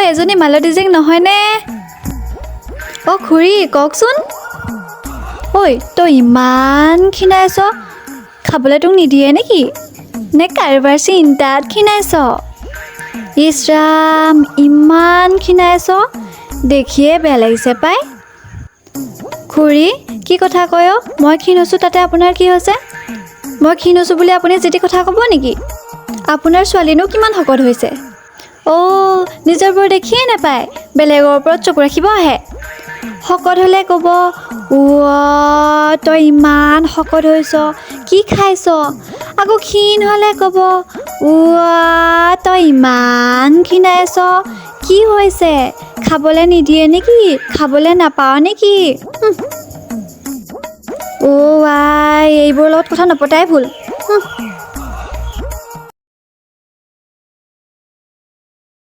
এজনী মালতী জীয়েক নহয়নে? অ' খুৰী কওকচোন। ঐ তই ইমান ক্ষীণাইছ, খাবলৈ তোক নিদিয়ে নেকি? নে কাৰোবাৰ চিন্তাত ক্ষীণাইছ? ইছ ৰাম ইমান ক্ষীণাইছ, দেখিয়ে বেয়া লাগিছে পাই। খুৰী কি কথা কয়? মই ক্ষীণ হৈছোঁ তাতে আপোনাৰ কি হৈছে? মই ক্ষীণ হৈছোঁ বুলি আপুনি যি টি কথা ক'ব নেকি? আপোনাৰ ছোৱালীনো কিমান শকত হৈছে? অ' নিজৰবোৰ দেখিয়ে নাপায়, বেলেগৰ ওপৰত চকু ৰাখিব আহে। শকত হ'লে ক'ব তই ইমান শকত হৈছ, কি খাইছ? আকৌ ক্ষীণ হ'লে ক'ব তই ইমান ক্ষীণাইছ, কি হৈছে? খাবলৈ নিদিয়ে নেকি? খাবলৈ নাপাৱ নেকি? আই এইবোৰৰ লগত কথা নপতাই ভুল।